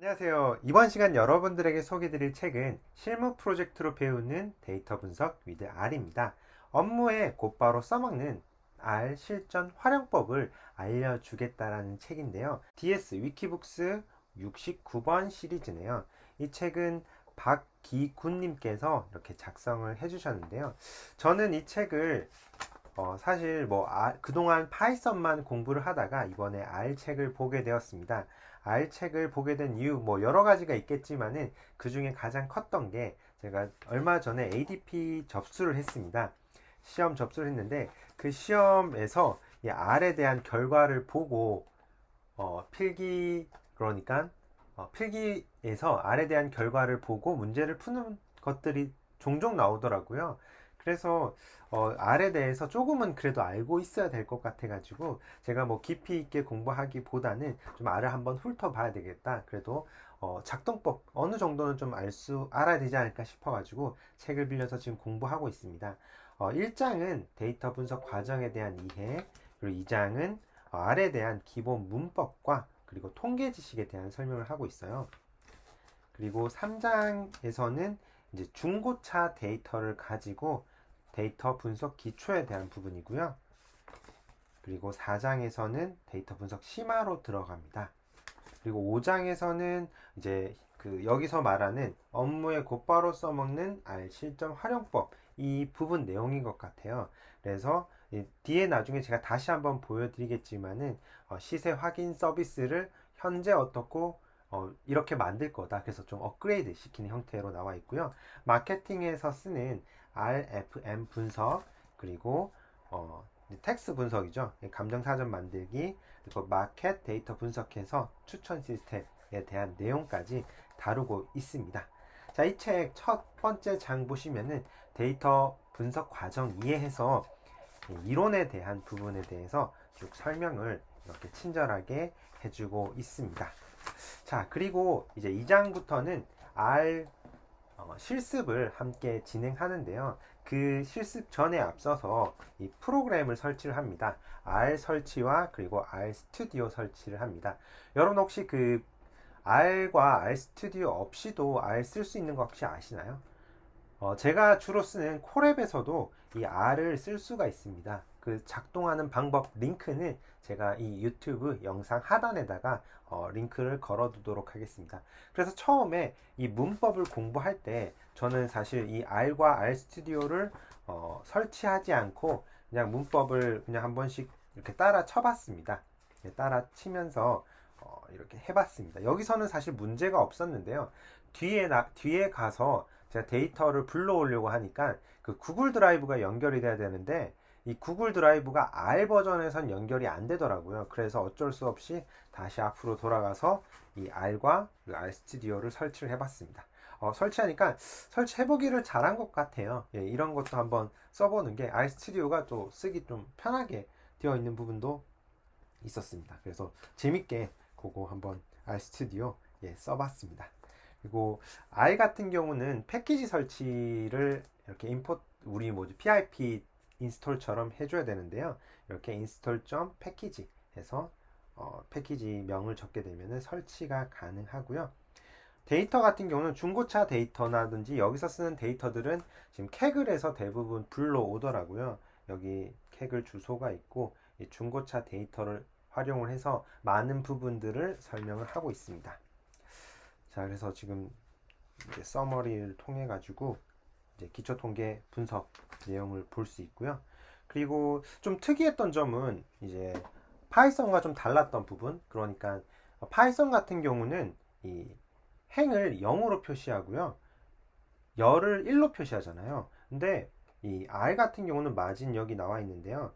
안녕하세요. 이번 시간 여러분들에게 소개드릴 책은 실무 프로젝트로 배우는 데이터 분석 with R입니다. 업무에 곧바로 써먹는 R 실전 활용법을 알려주겠다라는 책인데요. DS 위키북스 69번 시리즈네요. 이 책은 박기군님께서 이렇게 작성을 해주셨는데요. 저는 이 책을 사실 그동안 파이썬만 공부를 하다가 이번에 R 책을 보게 되었습니다. R 책을 보게 된 이유 여러 가지가 있겠지만은 그 중에 가장 컸던 게 제가 얼마 전에 ADP 접수를 했습니다. 시험 접수를 했는데 그 시험에서 이 R에 대한 결과를 보고 필기 그러니까 필기에서 R에 대한 결과를 보고 문제를 푸는 것들이 종종 나오더라고요. 그래서 R에 대해서 조금은 그래도 알고 있어야 될 것 같아 가지고 제가 깊이 있게 공부하기보다는 좀 R을 한번 훑어봐야 되겠다. 그래도 작동법 어느 정도는 좀 알아야 되지 않을까 싶어 가지고 책을 빌려서 지금 공부하고 있습니다. 1장은 데이터 분석 과정에 대한 이해, 그리고 2장은 R에 대한 기본 문법과 그리고 통계 지식에 대한 설명을 하고 있어요. 그리고 3장에서는 이제 중고차 데이터를 가지고 데이터 분석 기초에 대한 부분이고요. 그리고 4장에서는 데이터 분석 심화로 들어갑니다. 그리고 5장에서는 이제 여기서 말하는 업무에 곧바로 써먹는 R 실전 활용법 이 부분 내용인 것 같아요. 그래서 뒤에 나중에 제가 다시 한번 보여드리겠지만은 시세 확인 서비스를 현재 어떻고 이렇게 만들 거다. 그래서 좀 업그레이드 시키는 형태로 나와 있고요. 마케팅에서 쓰는 RFM 분석 그리고 텍스트 분석이죠. 감정사전 만들기 그리고 마켓 데이터 분석해서 추천 시스템에 대한 내용까지 다루고 있습니다. 자, 이 책 첫 번째 장 보시면은 데이터 분석 과정 이해해서 이론에 대한 부분에 대해서 쭉 설명을 이렇게 친절하게 해주고 있습니다. 자, 그리고 이제 2장부터는 R 실습을 함께 진행하는데요. 그 실습 전에 앞서서 이 프로그램을 설치를 합니다. R 설치와 그리고 R 스튜디오 설치를 합니다. 여러분 혹시 R과 R 스튜디오 없이도 R 쓸 수 있는 거 혹시 아시나요? 제가 주로 쓰는 콜앱에서도 이 R을 쓸 수가 있습니다. 그 작동하는 방법 링크는 제가 이 유튜브 영상 하단에다가 링크를 걸어 두도록 하겠습니다. 그래서 처음에 이 문법을 공부할 때 저는 사실 이 R과 R 스튜디오를 설치하지 않고 그냥 문법을 그냥 한 번씩 이렇게 따라 쳐봤습니다. 따라 치면서 이렇게 해봤습니다. 여기서는 사실 문제가 없었는데요. 뒤에 가서 제가 데이터를 불러오려고 하니까 그 구글 드라이브가 연결이 돼야 되는데 이 구글 드라이브가 R 버전에선 연결이 안 되더라고요. 그래서 어쩔 수 없이 다시 앞으로 돌아가서 이 R과 R 스튜디오를 설치를 해봤습니다. 설치하니까 설치해보기를 잘한 것 같아요. 예, 이런 것도 한번 써보는 게 R 스튜디오가 또 쓰기 좀 편하게 되어 있는 부분도 있었습니다. 그래서 재밌게 그거 한번 R 스튜디오 써봤습니다. 그리고 R 같은 경우는 패키지 설치를 이렇게 우리 PIP 인스톨처럼 해줘야 되는데요. 이렇게 install.package 해서 패키지 명을 적게 되면 설치가 가능하고요. 데이터 같은 경우는 중고차 데이터나든지 여기서 쓰는 데이터들은 지금 캐글에서 대부분 불러오더라고요. 여기 캐글 주소가 있고 이 중고차 데이터를 활용을 해서 많은 부분들을 설명을 하고 있습니다. 자, 그래서 지금 이제 서머리를 통해 가지고 이제 기초 통계 분석 내용을 볼 수 있고요. 그리고 좀 특이했던 점은 이제 파이썬과 좀 달랐던 부분. 그러니까 파이썬 같은 경우는 이 행을 0으로 표시하고요. 열을 1로 표시하잖아요. 근데 이 R 같은 경우는 마진 여기 나와 있는데요.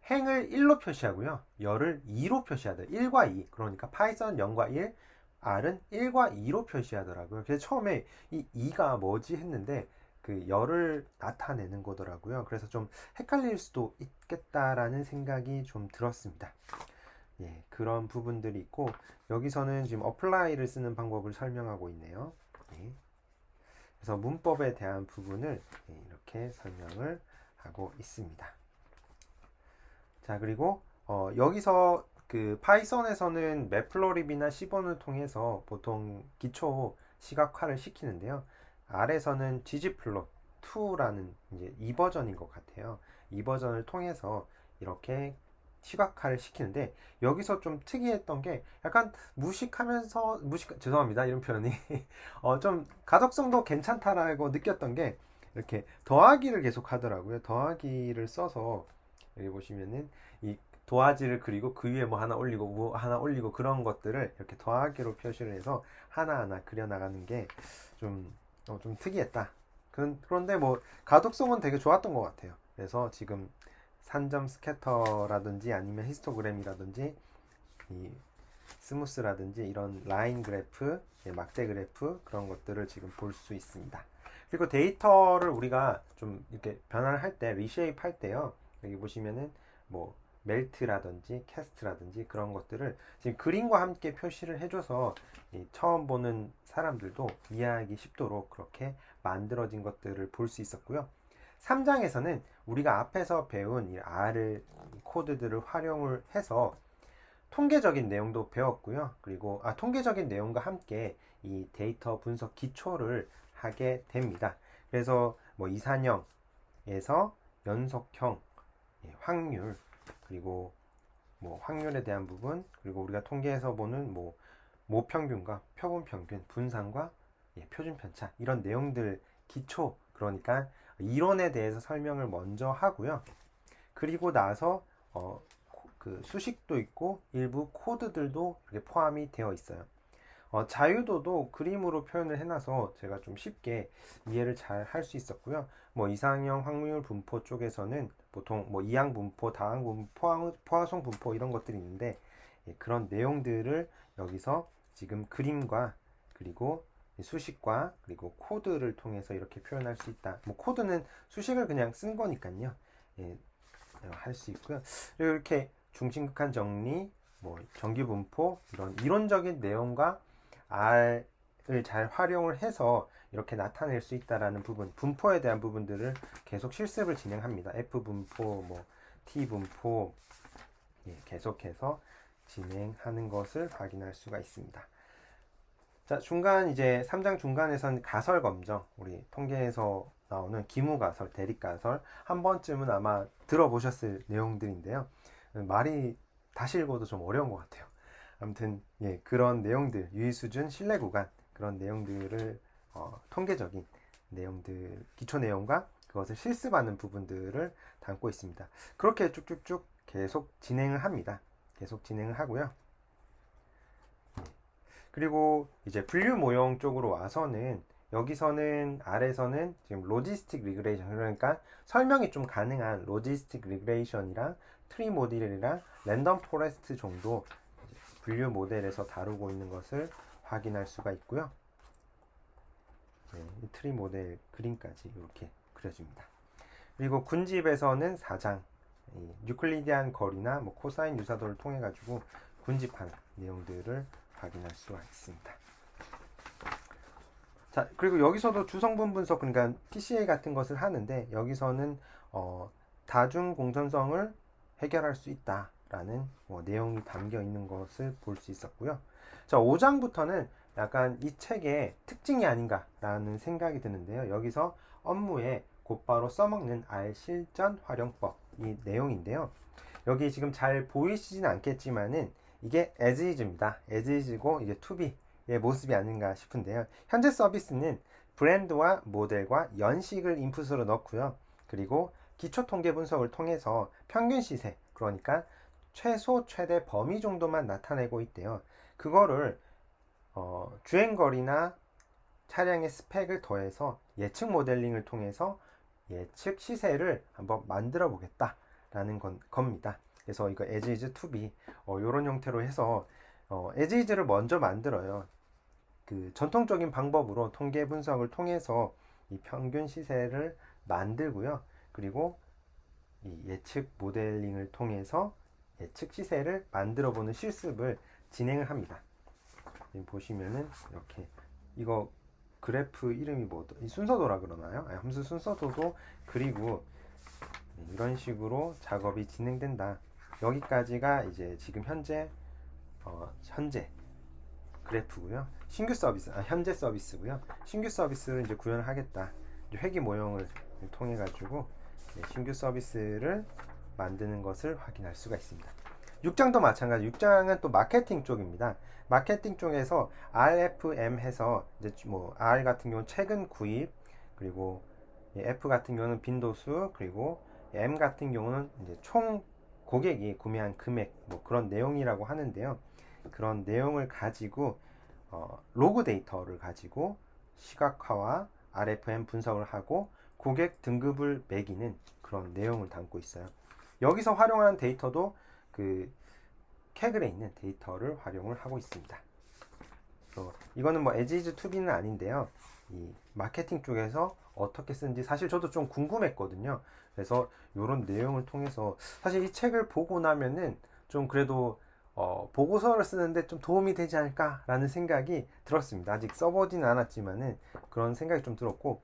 행을 1로 표시하고요. 열을 2로 표시하더라고요. 1과 2. 그러니까 파이썬 0과 1, R은 1과 2로 표시하더라고요. 그래서 처음에 이 2가 뭐지 했는데 그 열을 나타내는 거더라고요. 그래서 좀 헷갈릴 수도 있겠다라는 생각이 좀 들었습니다. 예, 그런 부분들이 있고 여기서는 지금 apply를 쓰는 방법을 설명하고 있네요. 예. 그래서 문법에 대한 부분을 이렇게 설명을 하고 있습니다. 자, 그리고 여기서 그 파이썬에서는 매플로립이나 시본을 통해서 보통 기초 시각화를 시키는데요. R에서는 ggplot2라는 이제 이 버전인 것 같아요. 이 버전을 통해서 이렇게 시각화를 시키는데 여기서 좀 특이했던 게 약간 무식하면서 죄송합니다 이런 표현이 좀 가독성도 괜찮다라고 느꼈던 게 이렇게 더하기를 계속 하더라고요. 더하기를 써서 여기 보시면은 이 도화지를 그리고 그 위에 뭐 하나 올리고 뭐 하나 올리고 그런 것들을 이렇게 더하기로 표시를 해서 하나하나 그려 나가는 게 좀 특이했다. 그런데 뭐 가독성은 되게 좋았던 것 같아요. 그래서 지금 산점 스캐터라든지 아니면 히스토그램이라든지 이 스무스라든지 이런 라인 그래프, 막대 그래프 그런 것들을 지금 볼 수 있습니다. 그리고 데이터를 우리가 좀 이렇게 변화를 할 때, 리쉐이프 할 때요. 여기 보시면은 뭐 멜트라든지 캐스트라든지 그런 것들을 지금 그림과 함께 표시를 해줘서 처음 보는 사람들도 이해하기 쉽도록 그렇게 만들어진 것들을 볼 수 있었고요. 3장에서는 우리가 앞에서 배운 이 R 코드들을 활용을 해서 통계적인 내용도 배웠고요. 그리고 통계적인 내용과 함께 이 데이터 분석 기초를 하게 됩니다. 그래서 뭐 이산형에서 연속형, 확률, 그리고 뭐 확률에 대한 부분, 그리고 우리가 통계에서 보는 뭐 모평균과 표본평균, 분산과 표준 편차 이런 내용들 기초, 그러니까 이론에 대해서 설명을 먼저 하고요. 그리고 나서 그 수식도 있고 일부 코드들도 이렇게 포함이 되어 있어요. 자유도도 그림으로 표현을 해놔서 제가 좀 쉽게 이해를 잘 할 수 있었고요. 뭐 이상형 확률 분포 쪽에서는 보통 뭐 이항 분포, 다항 분포, 포화송 분포 이런 것들이 있는데 그런 내용들을 여기서 지금 그림과 그리고 수식과 그리고 코드를 통해서 이렇게 표현할 수 있다. 뭐 코드는 수식을 그냥 쓴 거니까요. 할 수 있고요. 그리고 이렇게 중심극한 정리, 뭐 정기 분포 이런 이론적인 내용과 R을 잘 활용을 해서 이렇게 나타낼 수 있다라는 부분, 분포에 대한 부분들을 계속 실습을 진행합니다. F 분포, 뭐 T 분포 계속해서 진행하는 것을 확인할 수가 있습니다. 자, 중간 이제 3장 중간에선 가설 검정, 우리 통계에서 나오는 기무가설, 대립가설 한 번쯤은 아마 들어보셨을 내용들인데요. 말이 다시 읽어도 좀 어려운 것 같아요. 아무튼 그런 내용들, 유의수준, 신뢰구간 그런 내용들을 통계적인 내용들, 기초 내용과 그것을 실습하는 부분들을 담고 있습니다. 그렇게 쭉쭉쭉 계속 진행을 합니다. 계속 진행을 하고요. 그리고 이제 분류 모형 쪽으로 와서는 여기서는 R에서는 지금 로지스틱 리그레이션, 그러니까 설명이 좀 가능한 로지스틱 리그레이션이랑 트리 모델이랑 랜덤 포레스트 정도 분류 모델에서 다루고 있는 것을 확인할 수가 있고요. 이 트리 모델 그림까지 이렇게 그려집니다. 그리고 군집에서는 4장 유클리디안 거리나 뭐 코사인 유사도를 통해 가지고 군집한 내용들을 확인할 수가 있습니다. 자, 그리고 여기서도 주성분 분석, 그러니까 PCA 같은 것을 하는데 여기서는 다중 공전성을 해결할 수 있다라는 내용이 담겨 있는 것을 볼 수 있었고요. 자, 5장부터는 약간 이 책의 특징이 아닌가라는 생각이 드는데요. 여기서 업무에 곧바로 써먹는 R 실전 활용법 이 내용인데요. 여기 지금 잘 보이시진 않겠지만은 이게 as is입니다. as is고 이게 to be의 모습이 아닌가 싶은데요. 현재 서비스는 브랜드와 모델과 연식을 인풋으로 넣고요. 그리고 기초 통계 분석을 통해서 평균 시세, 그러니까 최소 최대 범위 정도만 나타내고 있대요. 그거를 주행거리나 차량의 스펙을 더해서 예측 모델링을 통해서 예측 시세를 한번 만들어 보겠다라는 겁니다. 그래서 이거 as is to be 이런 형태로 해서 as is를 먼저 만들어요. 그 전통적인 방법으로 통계 분석을 통해서 이 평균 시세를 만들고요. 그리고 이 예측 모델링을 통해서 예측 시세를 만들어 보는 실습을 진행을 합니다. 지금 보시면은 이렇게 이거 그래프 이름이 뭐죠? 이 순서도라 그러나요? 함수 순서도도 그리고 이런 식으로 작업이 진행된다. 여기까지가 이제 지금 현재 그래프고요. 신규 서비스, 현재 서비스고요. 신규 서비스를 이제 구현을 하겠다. 이제 회귀 모형을 통해 가지고 신규 서비스를 만드는 것을 확인할 수가 있습니다. 6장도 마찬가지. 6장은 또 마케팅 쪽입니다. 마케팅 쪽에서 RFM 해서 이제 뭐 R 같은 경우는 최근 구입, 그리고 F 같은 경우는 빈도수, 그리고 M 같은 경우는 이제 총 고객이 구매한 금액, 뭐 그런 내용이라고 하는데요. 그런 내용을 가지고 로그 데이터를 가지고 시각화와 RFM 분석을 하고 고객 등급을 매기는 그런 내용을 담고 있어요. 여기서 활용하는 데이터도 그 캐글에 있는 데이터를 활용을 하고 있습니다. 이거는 뭐 as is to be는 아닌데요. 이 마케팅 쪽에서 어떻게 쓰는지 사실 저도 좀 궁금했거든요. 그래서 이런 내용을 통해서 사실 이 책을 보고 나면은 좀 그래도 보고서를 쓰는데 좀 도움이 되지 않을까라는 생각이 들었습니다. 아직 써보진 않았지만은 그런 생각이 좀 들었고,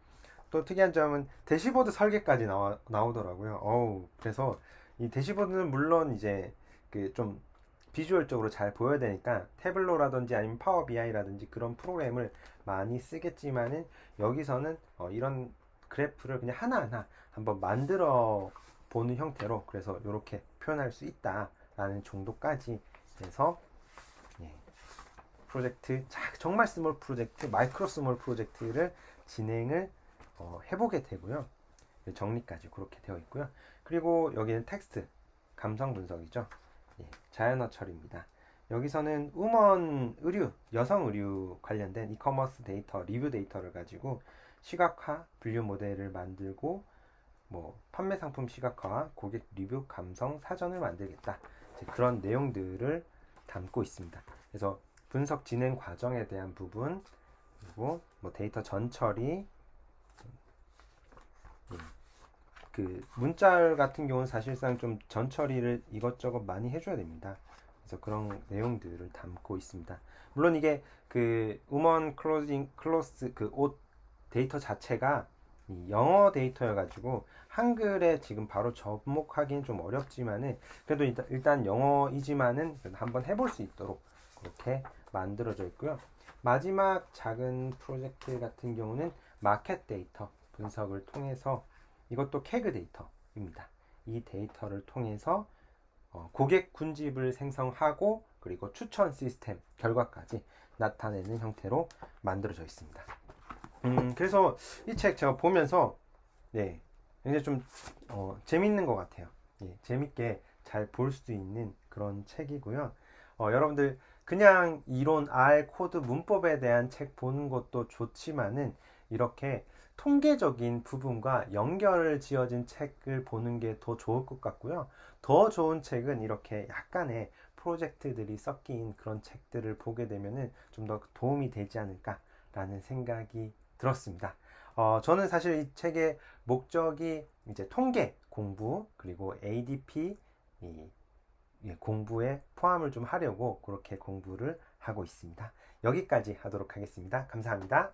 또 특이한 점은 대시보드 설계까지 나오더라고요. 그래서 이 대시보드는 물론 이제 그 좀 비주얼적으로 잘 보여야 되니까 태블로라든지 아니면 파워 BI라든지 그런 프로그램을 많이 쓰겠지만은 여기서는 이런 그래프를 그냥 하나하나 한번 만들어 보는 형태로, 그래서 이렇게 표현할 수 있다라는 정도까지 해서 프로젝트, 정말 스몰 프로젝트, 마이크로 스몰 프로젝트를 진행을 해보게 되고요. 정리까지 그렇게 되어 있고요. 그리고 여기는 텍스트 감성 분석이죠. 자연어 처리입니다. 여기서는 우먼 의류, 여성 의류 관련된 이커머스 데이터, 리뷰 데이터를 가지고 시각화 분류 모델을 만들고 뭐 판매 상품 시각화와 고객 리뷰 감성 사전을 만들겠다. 그런 내용들을 담고 있습니다. 그래서 분석 진행 과정에 대한 부분, 그리고 뭐 데이터 전처리, 그 문자 같은 경우는 사실상 좀 전처리를 이것저것 많이 해줘야 됩니다. 그래서 그런 내용들을 담고 있습니다. 물론 이게 그 우먼 클로스 그 옷 데이터 자체가 영어 데이터여가지고 한글에 지금 바로 접목하기는 좀 어렵지만은 그래도 일단 영어이지만은 한번 해볼 수 있도록 그렇게 만들어져 있고요. 마지막 작은 프로젝트 같은 경우는 마켓 데이터 분석을 통해서, 이것도 캐그 데이터입니다. 이 데이터를 통해서 고객 군집을 생성하고 그리고 추천 시스템 결과까지 나타내는 형태로 만들어져 있습니다. 그래서 이 책 제가 보면서 굉장히 좀 재밌는 것 같아요. 재밌게 잘 볼 수 있는 그런 책이고요. 여러분들 그냥 이론, R, 코드, 문법에 대한 책 보는 것도 좋지만은 이렇게 통계적인 부분과 연결을 지어진 책을 보는 게 더 좋을 것 같고요. 더 좋은 책은 이렇게 약간의 프로젝트들이 섞인 그런 책들을 보게 되면은 좀 더 도움이 되지 않을까라는 생각이 들었습니다. 저는 사실 이 책의 목적이 이제 통계 공부, 그리고 ADP 공부에 포함을 좀 하려고 그렇게 공부를 하고 있습니다. 여기까지 하도록 하겠습니다. 감사합니다.